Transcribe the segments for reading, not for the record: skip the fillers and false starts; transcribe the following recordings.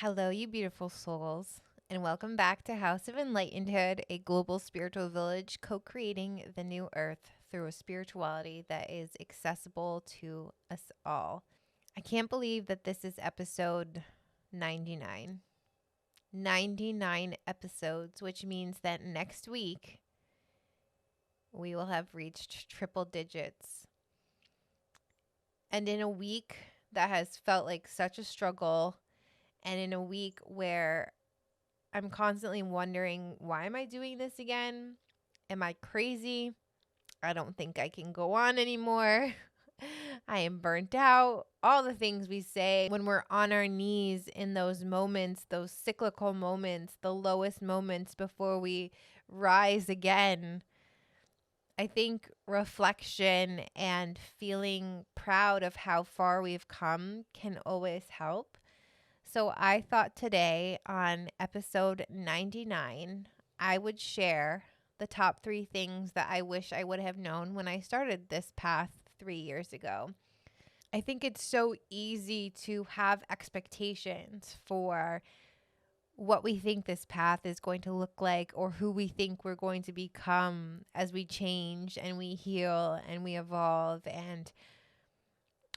Hello, you beautiful souls, and welcome back to House of Enlightenedhood, a global spiritual village co creating the new earth through a spirituality that is accessible to us all. I can't believe that this is episode 99. 99 episodes, which means that next week we will have reached triple digits. And in a week that has felt like such a struggle, and in a week where I'm constantly wondering, why am I doing this again? Am I crazy? I don't think I can go on anymore. I am burnt out. All the things we say when we're on our knees in those moments, those cyclical moments, the lowest moments before we rise again. I think reflection and feeling proud of how far we've come can always help. So I thought today on episode 99, I would share the top 3 things that I wish I would have known when I started this path 3 years ago. I think it's so easy to have expectations for what we think this path is going to look like or who we think we're going to become as we change and we heal and we evolve. And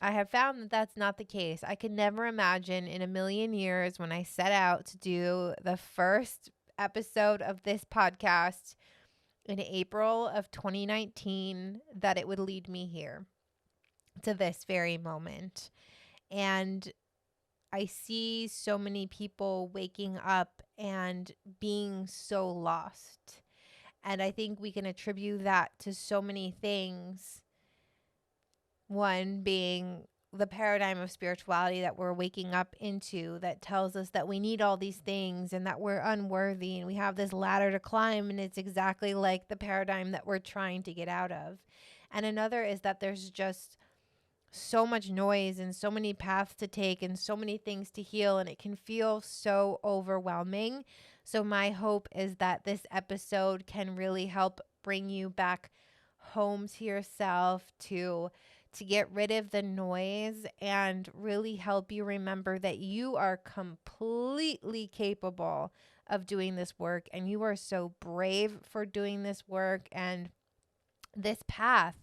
I have found that that's not the case. I could never imagine in a million years when I set out to do the first episode of this podcast in April of 2019 that it would lead me here to this very moment. And I see so many people waking up and being so lost. And I think we can attribute that to so many things. One being the paradigm of spirituality that we're waking up into that tells us that we need all these things and that we're unworthy and we have this ladder to climb, and it's exactly like the paradigm that we're trying to get out of. And another is that there's just so much noise and so many paths to take and so many things to heal, and it can feel so overwhelming. So my hope is that this episode can really help bring you back home to yourself, to get rid of the noise and really help you remember that you are completely capable of doing this work, and you are so brave for doing this work. And this path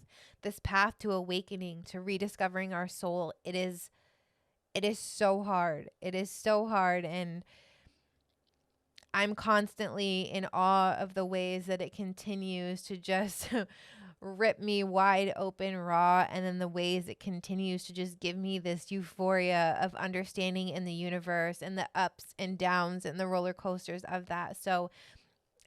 to awakening, to rediscovering our soul, it is so hard. It is so hard, and I'm constantly in awe of the ways that it continues to just rip me wide open raw, and then the ways it continues to just give me this euphoria of understanding in the universe and the ups and downs and the roller coasters of that. So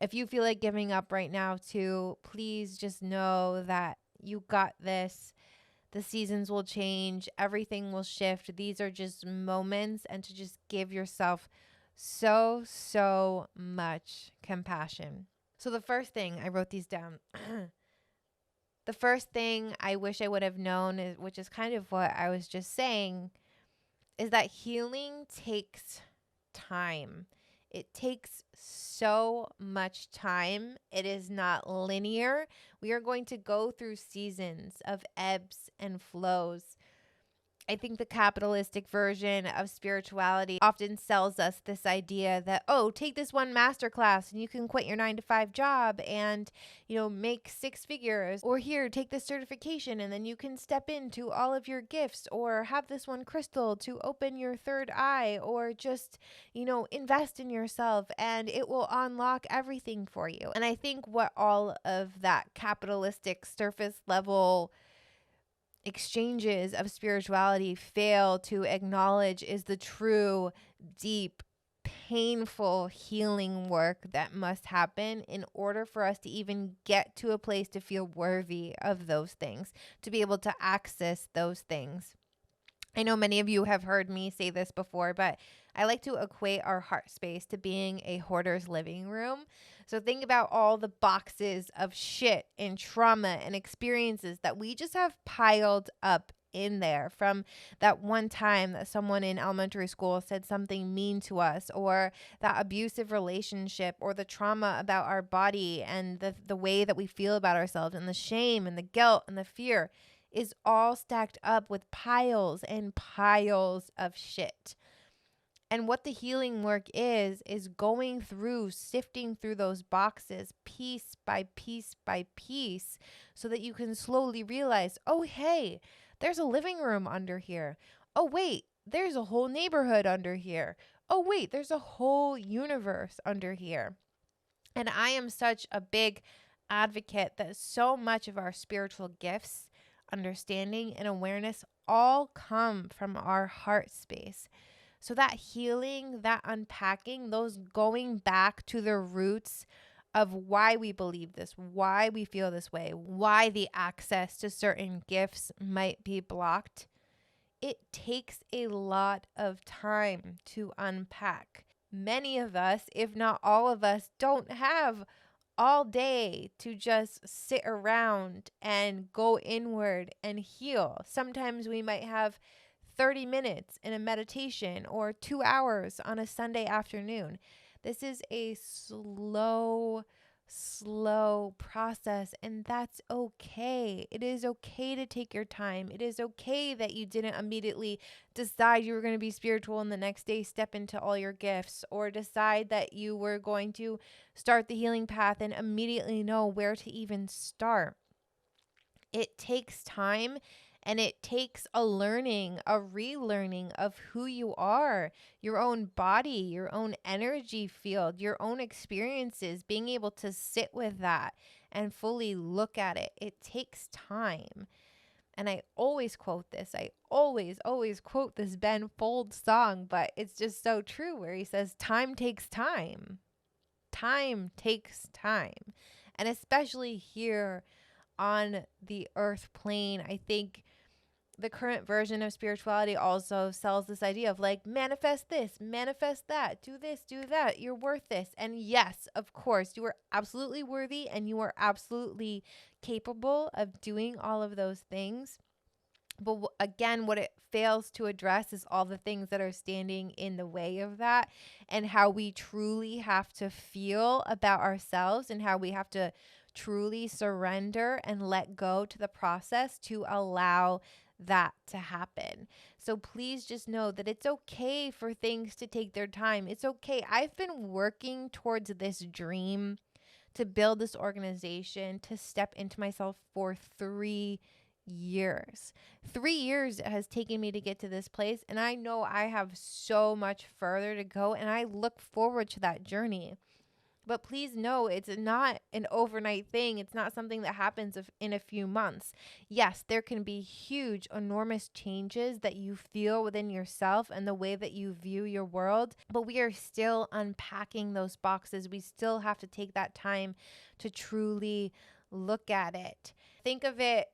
if you feel like giving up right now too, please just know that you got this. The seasons will change. Everything will shift. These are just moments, and to just give yourself so much compassion. So the first thing, I wrote these down. The first thing I wish I would have known, which is kind of what I was just saying, is that healing takes time. It takes so much time. It is not linear. We are going to go through seasons of ebbs and flows. I think the capitalistic version of spirituality often sells us this idea that, oh, take this one masterclass and you can quit your 9-to-5 job and, make 6 figures. Or here, take this certification and then you can step into all of your gifts, or have this one crystal to open your third eye, or just, invest in yourself and it will unlock everything for you. And I think what all of that capitalistic surface level exchanges of spirituality fail to acknowledge is the true, deep, painful healing work that must happen in order for us to even get to a place to feel worthy of those things, to be able to access those things. I know many of you have heard me say this before, but I like to equate our heart space to being a hoarder's living room. So think about all the boxes of shit and trauma and experiences that we just have piled up in there, from that one time that someone in elementary school said something mean to us, or that abusive relationship, or the trauma about our body and the way that we feel about ourselves, and the shame and the guilt and the fear is all stacked up with piles and piles of shit. And what the healing work is going through, sifting through those boxes piece by piece by piece so that you can slowly realize, oh, hey, there's a living room under here. Oh, wait, there's a whole neighborhood under here. Oh, wait, there's a whole universe under here. And I am such a big advocate that so much of our spiritual gifts, understanding, and awareness all come from our heart space. So that healing, that unpacking, those going back to the roots of why we believe this, why we feel this way, why the access to certain gifts might be blocked, it takes a lot of time to unpack. Many of us, if not all of us, don't have all day to just sit around and go inward and heal. Sometimes we might have 30 minutes in a meditation or 2 hours on a Sunday afternoon. This is a slow process, and that's okay. It is okay to take your time. It is okay that you didn't immediately decide you were going to be spiritual and the next day step into all your gifts, or decide that you were going to start the healing path and immediately know where to even start. It takes time, and it takes a learning, a relearning of who you are, your own body, your own energy field, your own experiences, being able to sit with that and fully look at it. It takes time. And I always quote this. I always quote this Ben Folds song, but it's just so true, where he says, time takes time. Time takes time. And especially here on the earth plane, I think the current version of spirituality also sells this idea of like, manifest this, manifest that, do this, do that, you're worth this. And yes, of course, you are absolutely worthy and you are absolutely capable of doing all of those things. But again, what it fails to address is all the things that are standing in the way of that, and how we truly have to feel about ourselves, and how we have to truly surrender and let go to the process to allow that to happen. So please just know that it's okay for things to take their time. It's okay. I've been working towards this dream to build this organization, to step into myself for 3 years. 3 years it has taken me to get to this place, and I know I have so much further to go, and I look forward to that journey. But please know, it's not an overnight thing. It's not something that happens in a few months. Yes, there can be huge, enormous changes that you feel within yourself and the way that you view your world, but we are still unpacking those boxes. We still have to take that time to truly look at it. Think of it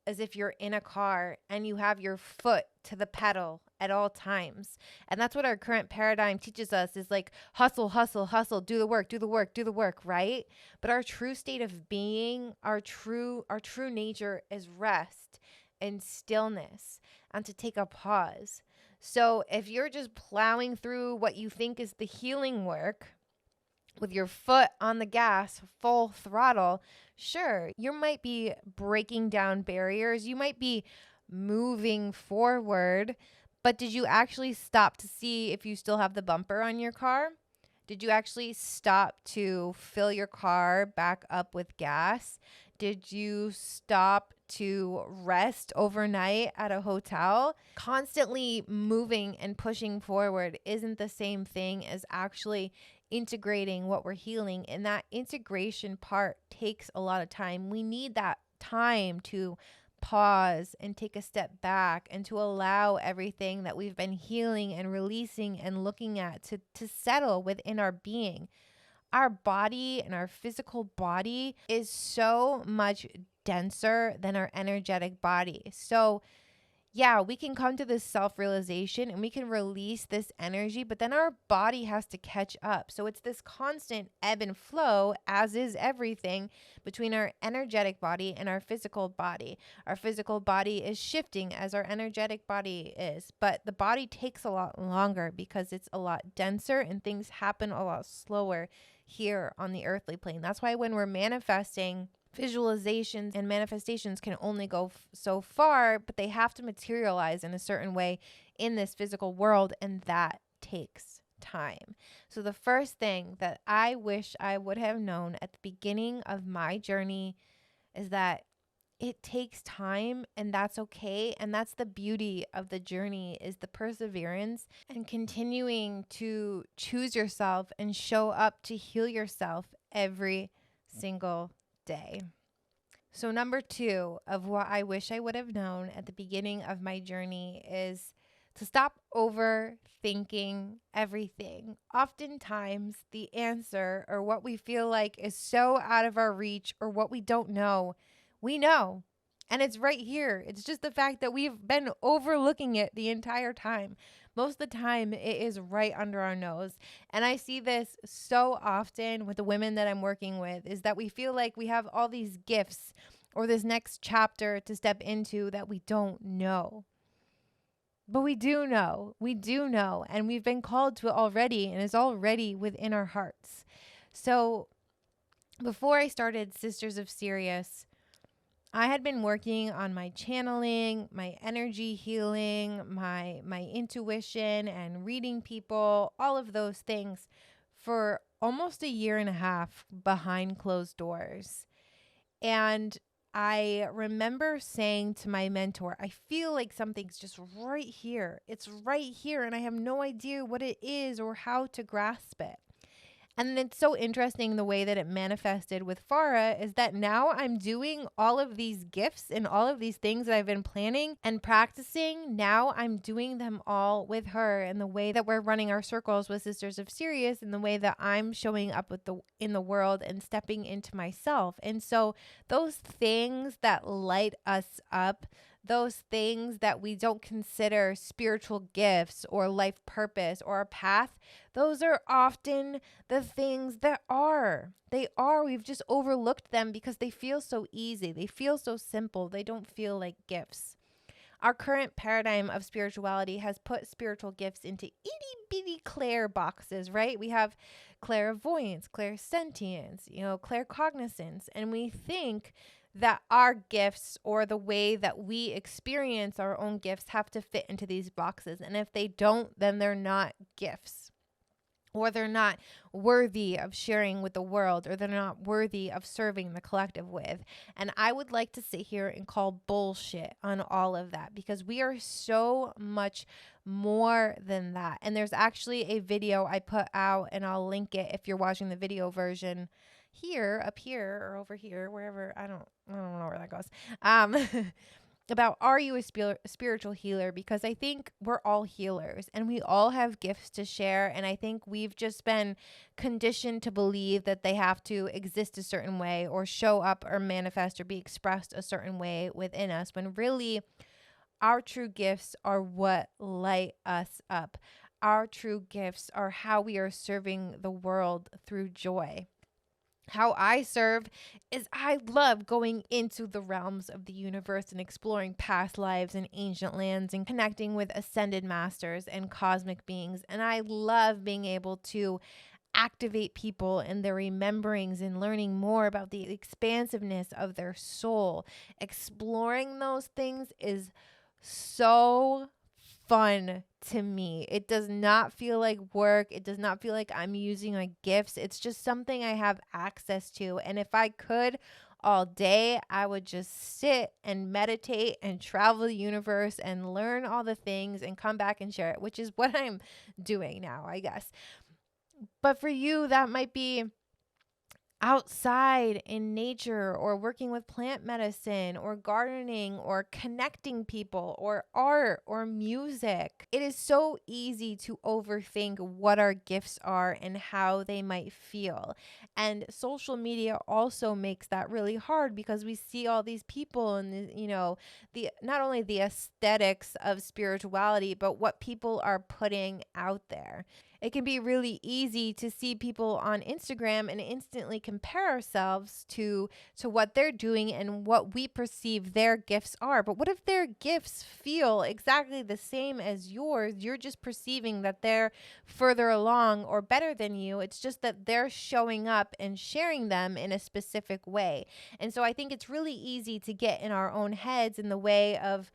as if you're in a car and you have your foot to the pedal at all times. And that's what our current paradigm teaches us, is like hustle, hustle, hustle, do the work, right? But our true state of being, our true nature is rest and stillness, and to take a pause. So if you're just plowing through what you think is the healing work with your foot on the gas, full throttle, sure, you might be breaking down barriers. You might be moving forward, but did you actually stop to see if you still have the bumper on your car? Did you actually stop to fill your car back up with gas? Did you stop to rest overnight at a hotel? Constantly moving and pushing forward isn't the same thing as actually integrating what we're healing. And that integration part takes a lot of time. We need that time to pause and take a step back, and to allow everything that we've been healing and releasing and looking at to settle within our being. Our body and our physical body is so much denser than our energetic body. So yeah, we can come to this self-realization and we can release this energy, but then our body has to catch up. So it's this constant ebb and flow, as is everything, between our energetic body and our physical body. Our physical body is shifting as our energetic body is, but the body takes a lot longer because it's a lot denser and things happen a lot slower here on the earthly plane. That's why when we're manifesting, visualizations and manifestations can only go so far, but they have to materialize in a certain way in this physical world, and that takes time. So the first thing that I wish I would have known at the beginning of my journey is that it takes time, and that's okay. And that's the beauty of the journey, is the perseverance and continuing to choose yourself and show up to heal yourself every single day. So number 2 of what I wish I would have known at the beginning of my journey is to stop overthinking everything. Oftentimes, the answer, or what we feel like is so out of our reach, or what we don't know, we know. And it's right here. It's just the fact that we've been overlooking it the entire time. Most of the time, it is right under our nose. And I see this so often with the women that I'm working with, is that we feel like we have all these gifts or this next chapter to step into that we don't know. But we do know. We do know. And we've been called to it already, and it's already within our hearts. So before I started Sisters of Sirius, I had been working on my channeling, my energy healing, my intuition, and reading people, all of those things for almost a year and a half behind closed doors. And I remember saying to my mentor, I feel like something's just right here. It's right here, and I have no idea what it is or how to grasp it. And it's so interesting the way that it manifested with Farah, is that now I'm doing all of these gifts and all of these things that I've been planning and practicing. Now I'm doing them all with her, and the way that we're running our circles with Sisters of Sirius, and the way that I'm showing up in the world and stepping into myself. And so those things that light us up, those things that we don't consider spiritual gifts or life purpose or a path, those are often the things that are. They are. We've just overlooked them because they feel so easy. They feel so simple. They don't feel like gifts. Our current paradigm of spirituality has put spiritual gifts into itty bitty clair boxes, right? We have clairvoyance, clairsentience, claircognizance, and we think that our gifts, or the way that we experience our own gifts, have to fit into these boxes. And if they don't, then they're not gifts, or they're not worthy of sharing with the world, or they're not worthy of serving the collective with. And I would like to sit here and call bullshit on all of that, because we are so much more than that. And there's actually a video I put out, and I'll link it if you're watching the video version here, up here, or over here, wherever. I don't know where that goes. About, are you a spiritual healer? Because I think we're all healers, and we all have gifts to share. And I think we've just been conditioned to believe that they have to exist a certain way, or show up or manifest or be expressed a certain way within us, when really our true gifts are what light us up. Our true gifts are how we are serving the world through joy. How I serve is I love going into the realms of the universe and exploring past lives and ancient lands and connecting with ascended masters and cosmic beings. And I love being able to activate people in their rememberings and learning more about the expansiveness of their soul. Exploring those things is so fun to me. It does not feel like work. It does not feel like I'm using my gifts. It's just something I have access to. And if I could all day, I would just sit and meditate and travel the universe and learn all the things and come back and share it, which is what I'm doing now, I guess. But for you, that might be outside in nature, or working with plant medicine, or gardening, or connecting people, or art, or music. It is so easy to overthink what our gifts are and how they might feel. And social media also makes that really hard, because we see all these people and the not only the aesthetics of spirituality, but what people are putting out there. It can be really easy to see people on Instagram and instantly compare ourselves to what they're doing and what we perceive their gifts are. But what if their gifts feel exactly the same as yours? You're just perceiving that they're further along or better than you. It's just that they're showing up and sharing them in a specific way. And so I think it's really easy to get in our own heads in the way of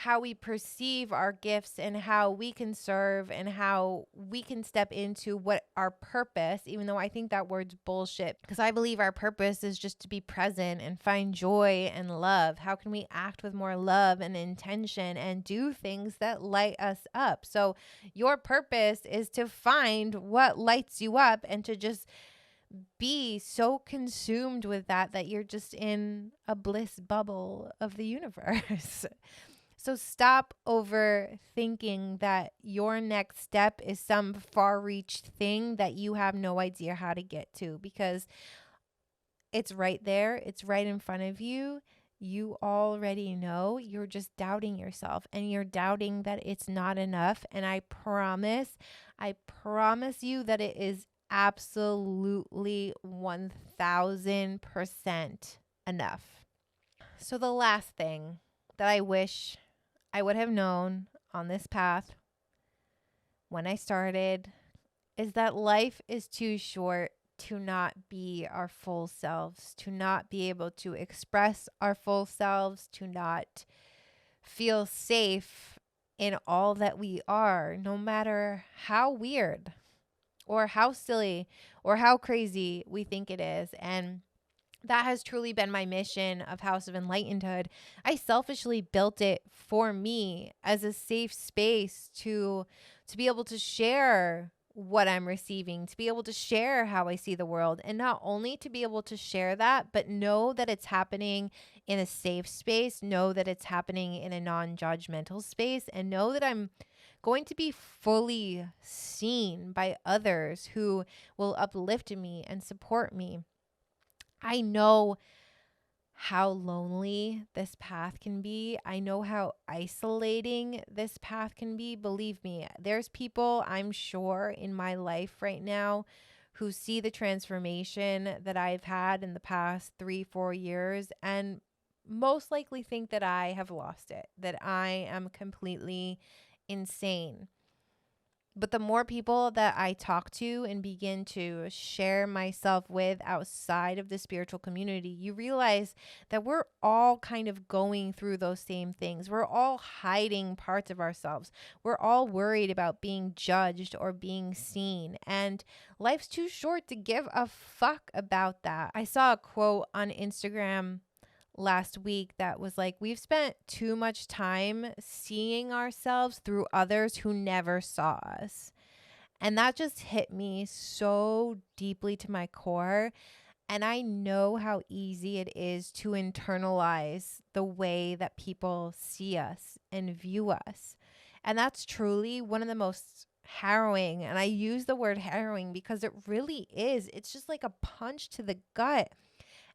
how we perceive our gifts and how we can serve and how we can step into what our purpose, even though I think that word's bullshit, because I believe our purpose is just to be present and find joy and love. How can we act with more love and intention and do things that light us up? So your purpose is to find what lights you up and to just be so consumed with that you're just in a bliss bubble of the universe. So stop overthinking that your next step is some far-reached thing that you have no idea how to get to, because it's right there. It's right in front of you. You already know. You're just doubting yourself, and you're doubting that it's not enough. And I promise you that it is absolutely 1000% enough. So the last thing that I wish I would have known on this path when I started is that life is too short to not be our full selves, to not be able to express our full selves, to not feel safe in all that we are, no matter how weird or how silly or how crazy we think it is. And that has truly been my mission of House of Enlightenedhood. I selfishly built it for me as a safe space to be able to share what I'm receiving, to be able to share how I see the world, and not only to be able to share that, but know that it's happening in a safe space, know that it's happening in a non-judgmental space, and know that I'm going to be fully seen by others who will uplift me and support me. I know how lonely this path can be. I know how isolating this path can be. Believe me, there's people I'm sure in my life right now who see the transformation that I've had in the past 3-4 years and most likely think that I have lost it, that I am completely insane. But the more people that I talk to and begin to share myself with outside of the spiritual community, you realize that we're all kind of going through those same things. We're all hiding parts of ourselves. We're all worried about being judged or being seen. And life's too short to give a fuck about that. I saw a quote on Instagram last week that was like, we've spent too much time seeing ourselves through others who never saw us. And that just hit me so deeply to my core. And I know how easy it is to internalize the way that people see us and view us. And that's truly one of the most harrowing, and I use the word harrowing because it really is. It's just like a punch to the gut.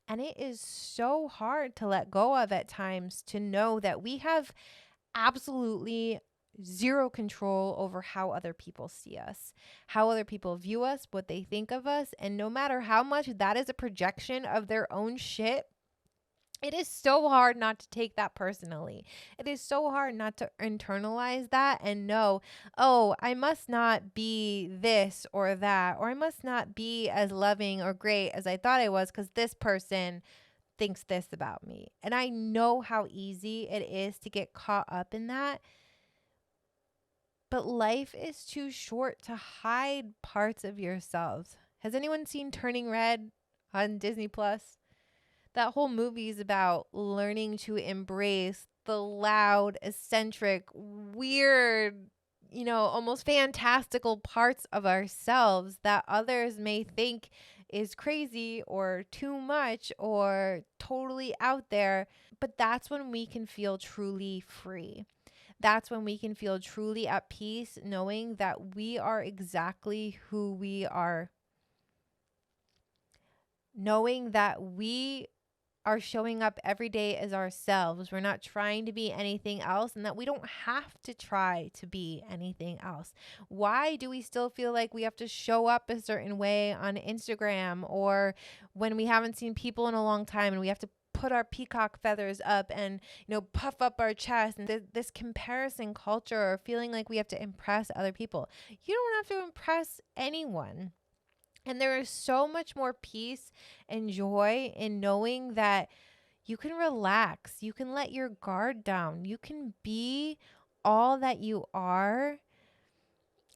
And it is so hard to let go of at times, to know that we have absolutely zero control over how other people see us, how other people view us, what they think of us. And no matter how much that is a projection of their own shit, it is so hard not to take that personally. It is so hard not to internalize that and know, oh, I must not be this or that, or I must not be as loving or great as I thought I was because this person thinks this about me. And I know how easy it is to get caught up in that. But life is too short to hide parts of yourselves. Has anyone seen Turning Red on Disney Plus? That whole movie is about learning to embrace the loud, eccentric, weird, almost fantastical parts of ourselves that others may think is crazy or too much or totally out there. But that's when we can feel truly free. That's when we can feel truly at peace, knowing that we are exactly who we are. Knowing that we are showing up every day as ourselves. We're not trying to be anything else, and that we don't have to try to be anything else. Why do we still feel like we have to show up a certain way on Instagram, or when we haven't seen people in a long time and we have to put our peacock feathers up and, puff up our chest, and this comparison culture, or feeling like we have to impress other people? You don't have to impress anyone. And there is so much more peace and joy in knowing that You can relax. You can let your guard down. You can be all that you are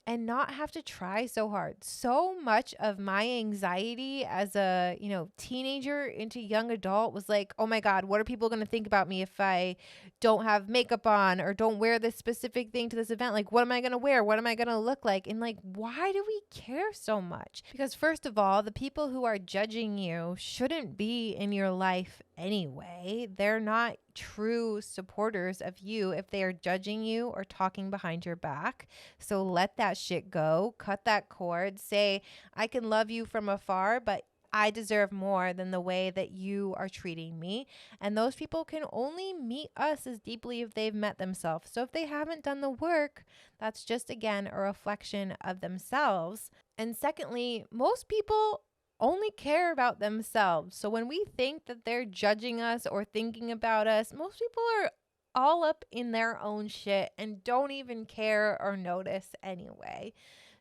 and not have to try so hard. So much of my anxiety as a, teenager into young adult was like, oh my God, what are people going to think about me if I don't have makeup on or don't wear this specific thing to this event? Like, what am I going to wear? What am I going to look like? And like, why do we care so much? Because first of all, the people who are judging you shouldn't be in your life anyway. They're not true supporters of you if they are judging you or talking behind your back. So let that shit go. Cut that cord. Say, I can love you from afar, but I deserve more than the way that you are treating me. And those people can only meet us as deeply if they've met themselves. So if they haven't done the work, that's just, again, a reflection of themselves. And secondly, most people only care about themselves. So when we think that they're judging us or thinking about us, most people are all up in their own shit and don't even care or notice anyway.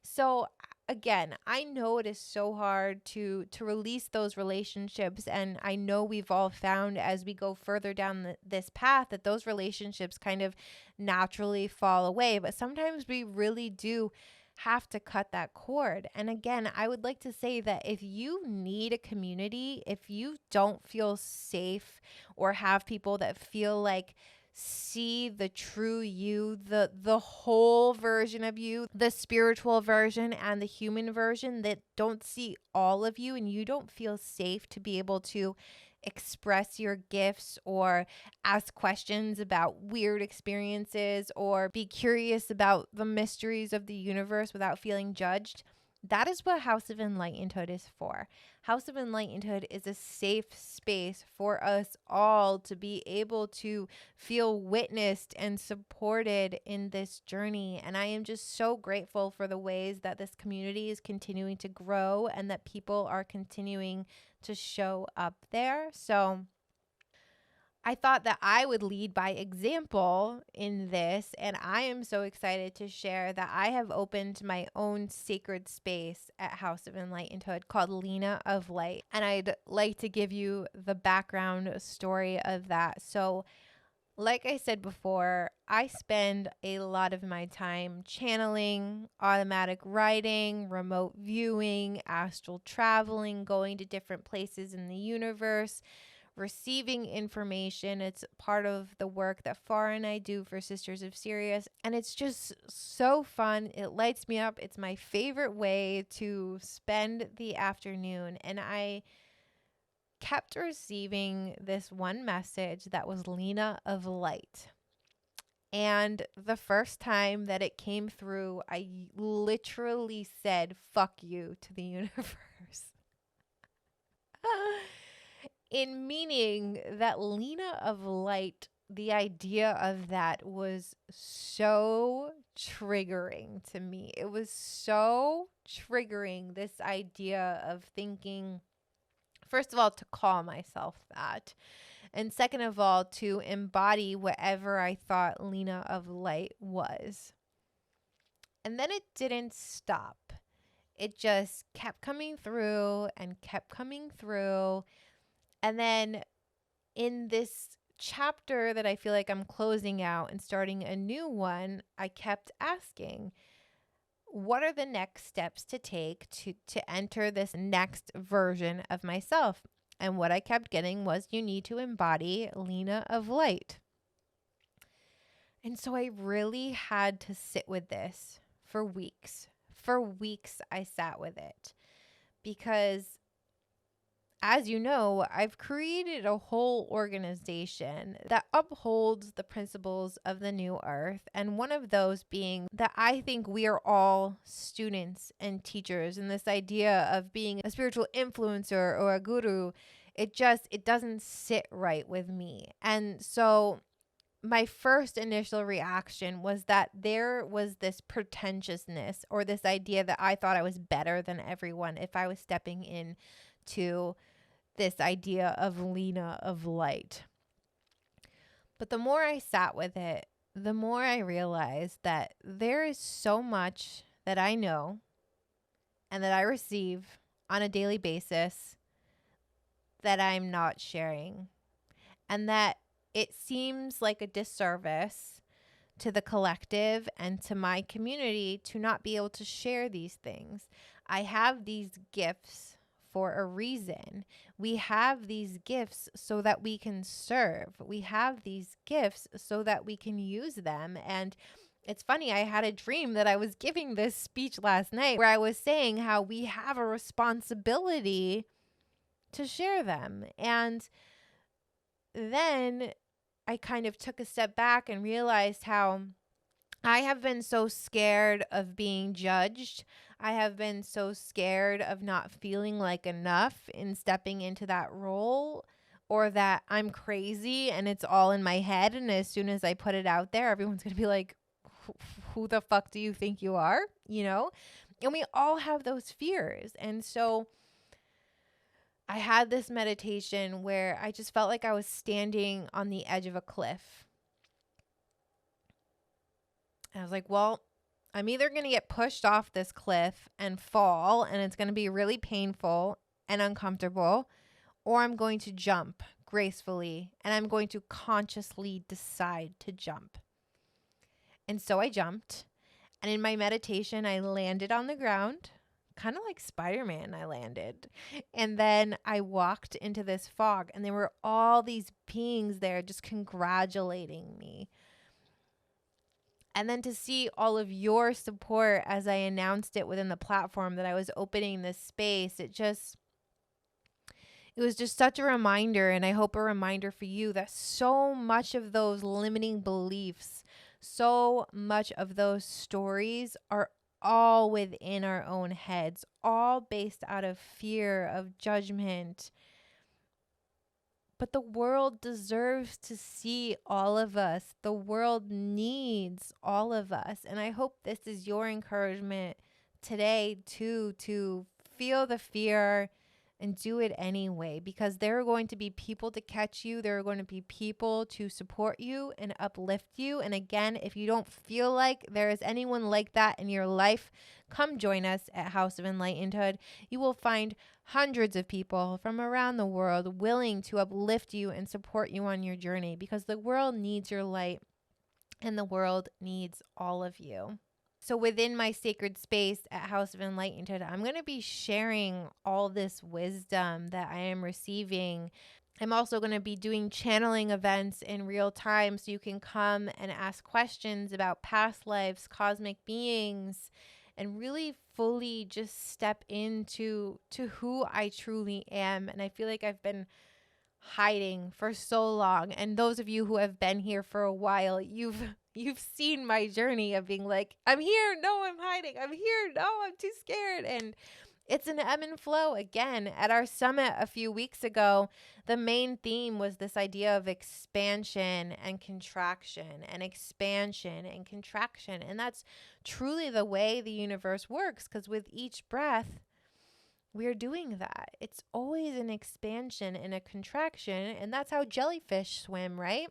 So again, I know it is so hard to release those relationships, and I know we've all found as we go further down this path that those relationships kind of naturally fall away, but sometimes we really do have to cut that cord. And again, I would like to say that if you need a community, if you don't feel safe or have people that feel like see the true you, the whole version of you, the spiritual version and the human version, that don't see all of you, and you don't feel safe to be able to express your gifts or ask questions about weird experiences or be curious about the mysteries of the universe without feeling judged, that is what House of Enlightenedhood is for. House of Enlightenedhood is a safe space for us all to be able to feel witnessed and supported in this journey. And I am just so grateful for the ways that this community is continuing to grow and that people are continuing to show up there. So I thought that I would lead by example in this, and I am so excited to share that I have opened my own sacred space at House of Enlightenedhood called LEENA of Light, and I'd like to give you the background story of that. So, like I said before, I spend a lot of my time channeling, automatic writing, remote viewing, astral traveling, going to different places in the universe, receiving information. It's part of the work that Farah and I do for Sisters of Sirius. And it's just so fun. It lights me up. It's my favorite way to spend the afternoon. And I kept receiving this one message that was Elena of Light. And the first time that it came through, I literally said, fuck you to the universe. In meaning that Elena of Light, the idea of that was so triggering to me. It was so triggering, this idea of thinking, first of all, to call myself that. And second of all, to embody whatever I thought Elena of Light was. And then it didn't stop. It just kept coming through and kept coming through. And then in this chapter that I feel like I'm closing out and starting a new one, I kept asking, what are the next steps to take to enter this next version of myself? And what I kept getting was, you need to embody Elena of Light. And so I really had to sit with this for weeks. For weeks, I sat with it because, as you know, I've created a whole organization that upholds the principles of the new earth. And one of those being that I think we are all students and teachers. And this idea of being a spiritual influencer or a guru, it doesn't sit right with me. And so my first initial reaction was that there was this pretentiousness, or this idea that I thought I was better than everyone if I was stepping in to this idea of Elena of Light. But the more I sat with it, the more I realized that there is so much that I know and that I receive on a daily basis that I'm not sharing. and that it seems like a disservice to the collective and to my community to not be able to share these things. I have these gifts for a reason. We have these gifts so that we can serve. We have these gifts so that we can use them. And it's funny, I had a dream that I was giving this speech last night where I was saying how we have a responsibility to share them. And then I kind of took a step back and realized how I have been so scared of being judged. I have been so scared of not feeling like enough in stepping into that role, or that I'm crazy and it's all in my head. And as soon as I put it out there, everyone's going to be like, who the fuck do you think you are? You know? And we all have those fears. And so I had this meditation where I just felt like I was standing on the edge of a cliff. And I was like, well, I'm either going to get pushed off this cliff and fall, and it's going to be really painful and uncomfortable, or I'm going to jump gracefully, and I'm going to consciously decide to jump. And so I jumped, and in my meditation, I landed on the ground, kind of like Spider-Man, I landed. And then I walked into this fog, and there were all these beings there just congratulating me. And then to see all of your support as I announced it within the platform that I was opening this space, it was just such a reminder, and I hope a reminder for you, that so much of those limiting beliefs, so much of those stories are all within our own heads, all based out of fear, of judgment. But the world deserves to see all of us. The world needs all of us. And I hope this is your encouragement today too, to feel the fear and do it anyway, because there are going to be people to catch you. There are going to be people to support you and uplift you. And again, if you don't feel like there is anyone like that in your life, come join us at House of Enlightenedhood. You will find hundreds of people from around the world willing to uplift you and support you on your journey, because the world needs your light and the world needs all of you. So within my sacred space at House of Enlightenedhood, I'm going to be sharing all this wisdom that I am receiving. I'm also going to be doing channeling events in real time, so you can come and ask questions about past lives, cosmic beings, and really fully just step into who I truly am. And I feel like I've been hiding for so long. And those of you who have been here for a while, you've seen my journey of being like, I'm here, no, I'm hiding, I'm here, no, I'm too scared. And it's an ebb and flow. Again, at our summit a few weeks ago, the main theme was this idea of expansion and contraction, and expansion and contraction. And that's truly the way the universe works, because with each breath, we're doing that. It's always an expansion and a contraction. And that's how jellyfish swim, right?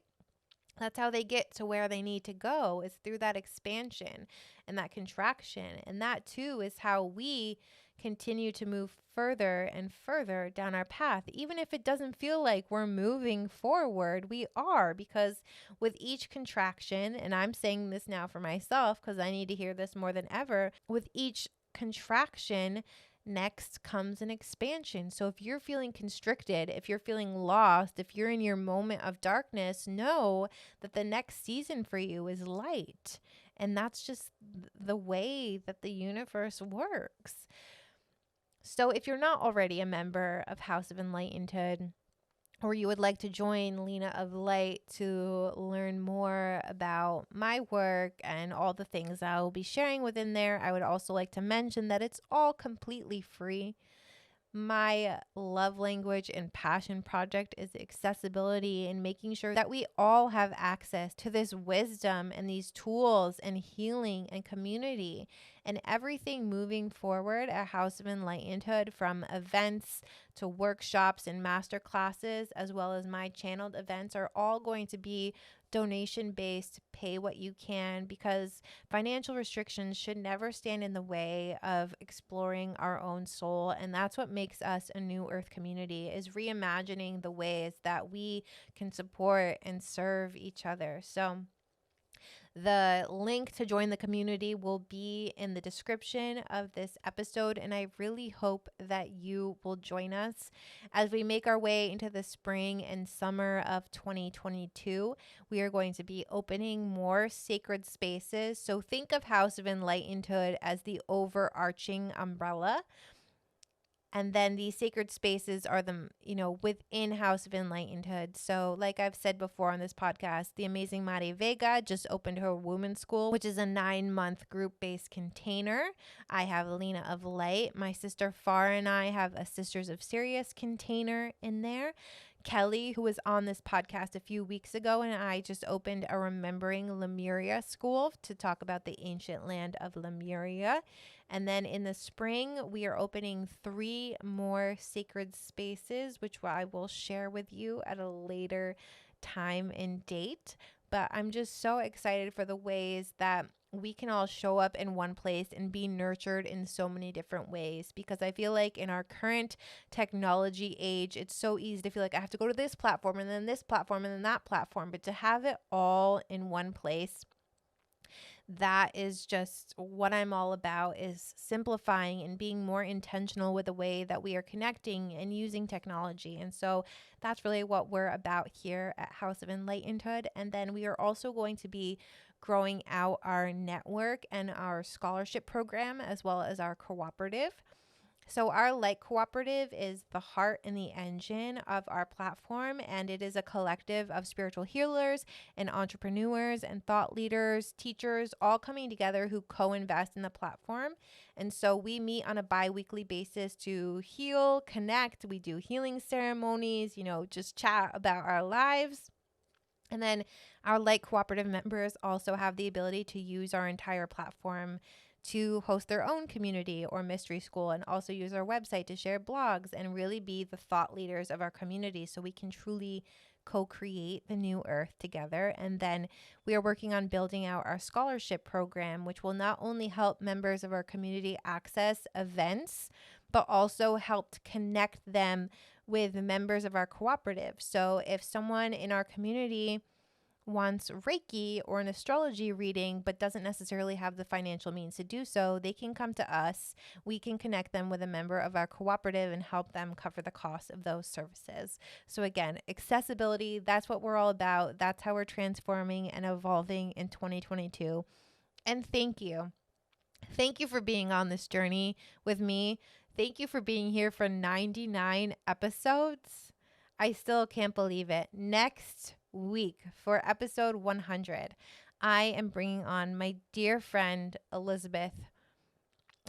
That's how they get to where they need to go, is through that expansion and that contraction. And that too is how we continue to move further and further down our path. Even if it doesn't feel like we're moving forward, we are, because with each contraction, and I'm saying this now for myself because I need to hear this more than ever, with each contraction, next comes an expansion. So if you're feeling constricted, if you're feeling lost, if you're in your moment of darkness, know that the next season for you is light. And that's just the way that the universe works. So if you're not already a member of House of Enlightenedhood, or you would like to join LEENA of Light to learn more about my work and all the things I will be sharing within there, I would also like to mention that it's all completely free. My love language and passion project is accessibility, and making sure that we all have access to this wisdom and these tools and healing and community and everything moving forward at House of Enlightenedhood, from events to workshops and master classes, as well as my channeled events, are all going to be donation based, pay what you can, because financial restrictions should never stand in the way of exploring our own soul. And that's what makes us a New Earth community, is reimagining the ways that we can support and serve each other. So the link to join the community will be in the description of this episode, and I really hope that you will join us as we make our way into the spring and summer of 2022. We are going to be opening more sacred spaces. So think of House of Enlightenedhood as the overarching umbrella. And then these sacred spaces are within House of Enlightenedhood. So like I've said before on this podcast, the amazing Mari Vega just opened her women's school, which is a 9-month group-based container. I have Elena of Light. My sister Far and I have a Sisters of Sirius container in there. Kelly, who was on this podcast a few weeks ago, and I just opened a Remembering Lemuria school to talk about the ancient land of Lemuria. And then in the spring, we are opening 3 more sacred spaces, which I will share with you at a later time and date. But I'm just so excited for the ways that we can all show up in one place and be nurtured in so many different ways, because I feel like in our current technology age, it's so easy to feel like I have to go to this platform and then this platform and then that platform, but to have it all in one place, that is just what I'm all about, is simplifying and being more intentional with the way that we are connecting and using technology. And so that's really what we're about here at House of Enlightenedhood. And then we are also going to be growing out our network and our scholarship program, as well as our cooperative. So our Light Cooperative is the heart and the engine of our platform, and it is a collective of spiritual healers and entrepreneurs and thought leaders, teachers, all coming together who co-invest in the platform. And so we meet on a bi-weekly basis to heal, connect. We do healing ceremonies, just chat about our lives. And then our Light Cooperative members also have the ability to use our entire platform to host their own community or mystery school, and also use our website to share blogs and really be the thought leaders of our community, so we can truly co-create the new earth together. And then we are working on building out our scholarship program, which will not only help members of our community access events, but also help connect them with members of our cooperative. So if someone in our community wants Reiki or an astrology reading, but doesn't necessarily have the financial means to do so, they can come to us. We can connect them with a member of our cooperative and help them cover the cost of those services. So again, accessibility, that's what we're all about. That's how we're transforming and evolving in 2022. And thank you. Thank you for being on this journey with me. Thank you for being here for 99 episodes. I still can't believe it. Next week for episode 100, I am bringing on my dear friend Elizabeth,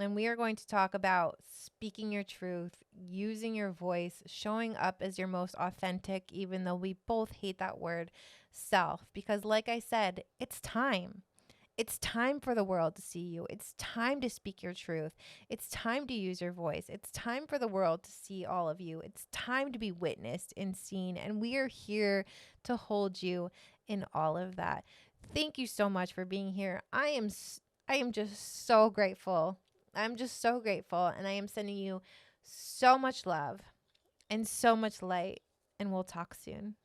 and we are going to talk about speaking your truth, using your voice, showing up as your most authentic, even though we both hate that word, self. Because like I said, it's time. It's time for the world to see you. It's time to speak your truth. It's time to use your voice. It's time for the world to see all of you. It's time to be witnessed and seen. And we are here to hold you in all of that. Thank you so much for being here. I am just so grateful. I'm just so grateful. And I am sending you so much love and so much light. And we'll talk soon.